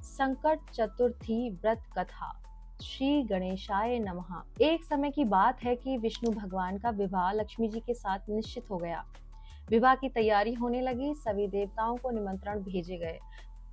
संकट चतुर्थी व्रत कथा। श्री गणेशाय नमः। एक समय की बात है कि विष्णु भगवान का विवाह लक्ष्मी जी के साथ निश्चित हो गया। विवाह की तैयारी होने लगी, सभी देवताओं को निमंत्रण भेजे गए,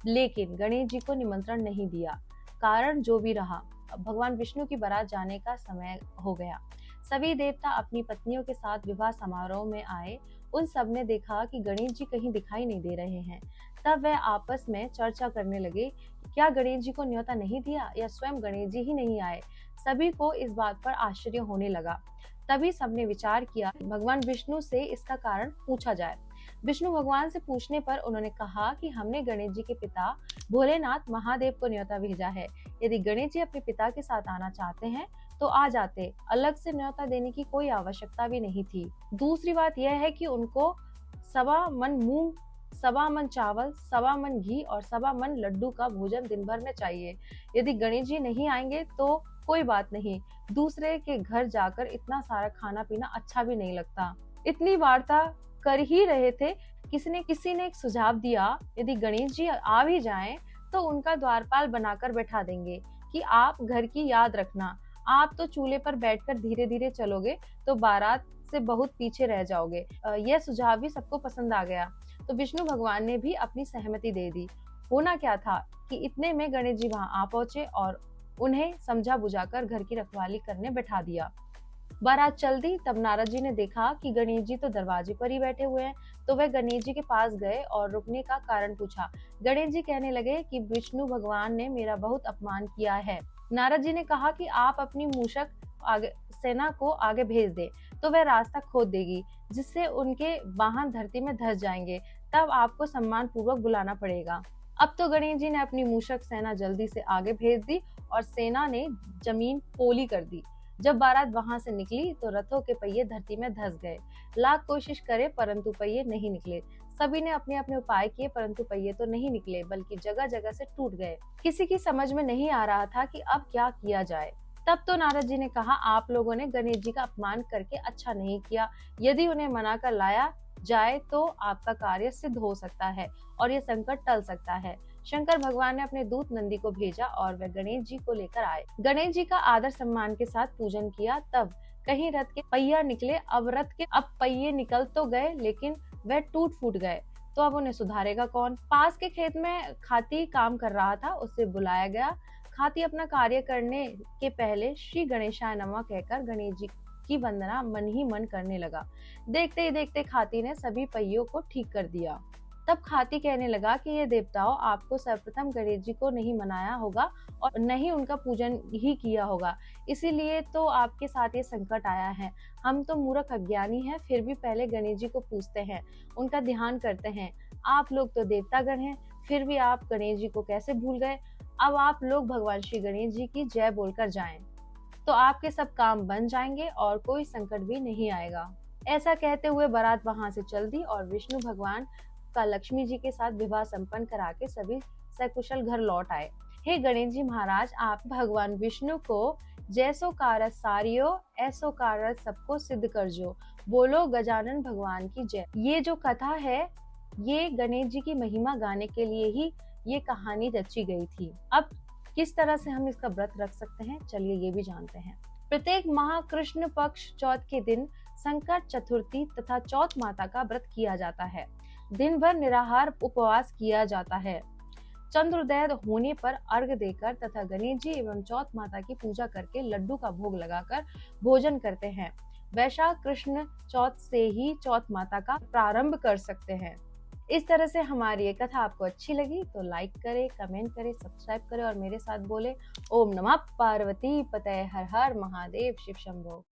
लेकिन गणेश जी को निमंत्रण नहीं दिया। कारण जो भी रहा, भगवान विष्णु की बारात जाने का समय हो गया। सभी देवता अपनी पत्नियों के साथ विवाह समारोह में आए। उन सब ने देखा कि गणेश जी कहीं दिखाई नहीं दे रहे हैं। तब वह आपस में चर्चा करने लगे, क्या गणेश जी को न्योता नहीं दिया या स्वयं गणेश जी ही नहीं आए। सभी को इस बात पर आश्चर्य होने लगा। तभी सबने विचार किया, भगवान विष्णु से इसका कारण पूछा जाए। विष्णु भगवान से पूछने पर उन्होंने कहा कि हमने गणेश जी के पिता भोलेनाथ महादेव को न्योता भेजा है। यदि गणेश जी अपने पिता के साथ आना चाहते हैं तो आ जाते, अलग से न्योता देने की कोई आवश्यकता भी नहीं थी। दूसरी बात यह है कि उनको सवा मन मूंग, सवा मन चावल, सवा मन घी और सवा मन लड्डू का भोजन दिन भर में चाहिए। यदि गणेश जी नहीं आएंगे तो कोई बात नहीं, दूसरे के घर जाकर इतना सारा खाना पीना अच्छा भी नहीं लगता। इतनी वार्ता कर ही रहे थे, किसी ने एक सुझाव दिया, यदि गणेश जी आ भी जाएं तो उनका द्वारपाल बनाकर बैठा देंगे कि आप घर की याद रखना। आप तो चूल्हे पर बैठकर धीरे धीरे चलोगे तो बारात से बहुत पीछे रह जाओगे। यह सुझाव भी सबको पसंद आ गया, तो विष्णु भगवान ने भी अपनी सहमति दे दी। होना क्या था कि इतने में गणेश जी वहां आ पहुंचे और उन्हें समझा बुझाकर घर की रखवाली करने बैठा दिया। बारात चल दी, तब नारद जी ने देखा कि गणेश जी तो दरवाजे पर ही बैठे हुए हैं, तो वह गणेश जी के पास गए और रुकने का कारण पूछा। गणेश जी कहने लगे कि विष्णु भगवान ने मेरा बहुत अपमान किया है। नारद जी ने कहा कि आप अपनी मूषक सेना को आगे भेज दें, तो वह रास्ता खोद देगी, जिससे उनके वाहन धरती में धंस जाएंगे। तब आपको सम्मान पूर्वक बुलाना पड़ेगा। अब तो गणेश जी ने अपनी मूषक सेना जल्दी से आगे भेज दी और सेना ने जमीन पोली कर दी। जब बारात वहां से निकली तो रथों के पहिए धरती में धंस गए। लाख कोशिश करे परंतु पहिए नहीं निकले। सभी ने अपने अपने उपाय किए परंतु पहिए तो नहीं निकले, बल्कि जगह जगह से टूट गए। किसी की समझ में नहीं आ रहा था कि अब क्या किया जाए। तब तो नारद जी ने कहा, आप लोगों ने गणेश जी का अपमान करके अच्छा नहीं किया। यदि उन्हें मना कर लाया जाए तो आपका कार्य सिद्ध हो सकता है और ये संकट टल सकता है। शंकर भगवान ने अपने दूत नंदी को भेजा और वह गणेश जी को लेकर आए। गणेश जी का आदर सम्मान के साथ पूजन किया। तब कहीं रथ के पहिया निकले। अब पहिए निकल तो गए, लेकिन वह टूट फूट गए, तो अब उन्हें सुधारेगा कौन। पास के खेत में खाती काम कर रहा था, उसे बुलाया गया। खाती अपना कार्य करने के पहले श्री गणेशाय नमः कहकर गणेश जी की वंदना मन ही मन करने लगा। देखते ही देखते खाती ने सभी पहियों को ठीक कर दिया। तब खाती कहने लगा कि ये देवताओं, आपको सर्वप्रथम गणेश जी को नहीं मनाया होगा और नहीं उनका पूजन ही किया होगा, इसीलिए तो आपके साथ ये संकट आया है। हम तो मूर्ख अज्ञानी हैं, फिर भी पहले गणेश जी को पूजते हैं, उनका ध्यान करते हैं। आप लोग तो देवतागण हैं, फिर भी आप गणेश जी को कैसे भूल गए। अब आप लोग भगवान श्री गणेश जी की जय बोलकर जाएं, तो आपके सब काम बन जाएंगे और कोई संकट भी नहीं आएगा। ऐसा कहते हुए बारात वहां से चल दी और विष्णु भगवान का लक्ष्मी जी के साथ विवाह संपन्न करा के सभी सकुशल घर लौट आए। हे गणेश जी महाराज, आप भगवान विष्णु को जैसो कारज सारियो ऐसो कारज सबको सिद्ध कर जो, बोलो गजानन भगवान की जय। ये जो कथा है, ये गणेश जी की महिमा गाने के लिए ही ये कहानी रची गई थी। अब किस तरह से हम इसका व्रत रख सकते हैं, चलिए ये भी जानते हैं। प्रत्येक माह कृष्ण पक्ष चौथ के दिन संकट चतुर्थी तथा चौथ माता का व्रत किया जाता है। दिन भर निराहार उपवास किया जाता है। चंद्रोदय होने पर अर्घ्य देकर तथा गणेश जी एवं चौथ माता की पूजा करके लड्डू का भोग लगाकर भोजन करते हैं। वैशाख कृष्ण चौथ से ही चौथ माता का प्रारंभ कर सकते हैं। इस तरह से हमारी ये कथा आपको अच्छी लगी तो लाइक करें, कमेंट करें, सब्सक्राइब करें और मेरे साथ बोले ओम नमः पार्वती पतये हर हर महादेव शिव शंभो।